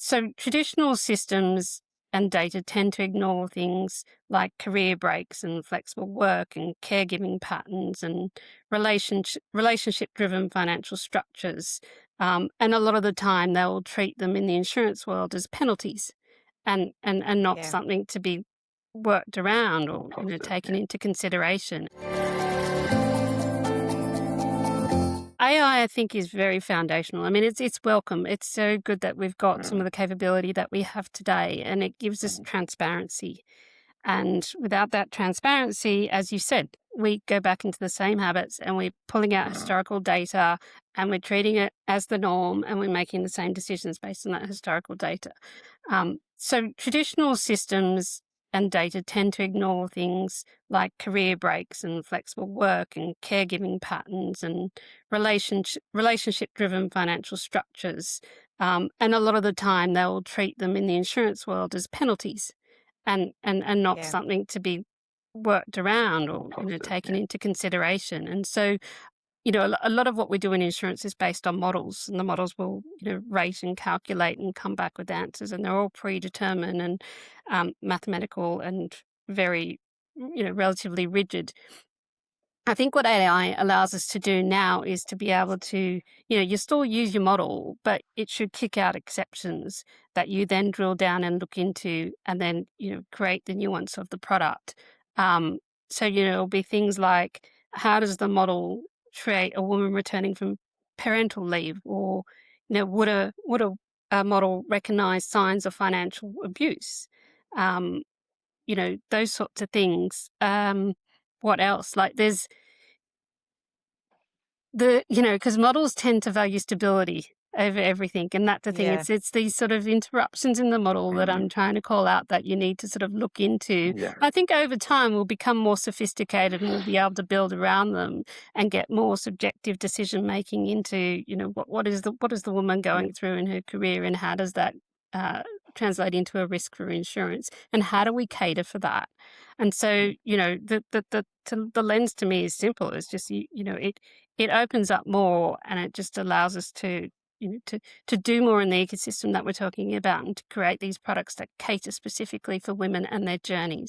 So traditional systems and data tend to ignore things like career breaks and flexible work and caregiving patterns and relationship-driven financial structures. And a lot of the time, they will treat them in the insurance world as penalties and not Yeah, something to be worked around or Positive, taken yeah. into consideration. AI, I think, is very foundational. I mean, it's welcome. It's so good that we've got some Mm, of the capability that we have today, and it gives us mm, transparency. And without that transparency, as you said, we go back into the same habits and we're pulling out mm, historical data and we're treating it as the norm and we're making the same decisions based on that historical data. So traditional systems and data tend to ignore things like career breaks and flexible work and caregiving patterns and relationship-driven financial structures. And a lot of the time, they will treat them in the insurance world as penalties and not yeah, something to be worked around or positive, taken yeah. into consideration. And so, a lot of what we do in insurance is based on models, and the models will rate and calculate and come back with answers, and they're all predetermined and mathematical and very relatively rigid. I think what AI allows us to do now is to be able to, you still use your model, but it should kick out exceptions that you then drill down and look into and then, create the nuance of the product. Um, so, it'll be things like how does the model treat a woman returning from parental leave? Or, would a model recognize signs of financial abuse? Um, those sorts of things. What else? Like because models tend to value stability over everything, and that's the thing. yeah, It's these sort of interruptions in the model that Mm, I'm trying to call out that you need to sort of look into. yeah, I think over time we'll become more sophisticated and we'll be able to build around them and get more subjective decision making into, what is the woman yeah, going through in her career and how does that uh, translate into a risk for insurance and how do we cater for that? And so, the lens to me is simple. It's just it opens up more and it just allows us to to do more in the ecosystem that we're talking about and to create these products that cater specifically for women and their journeys.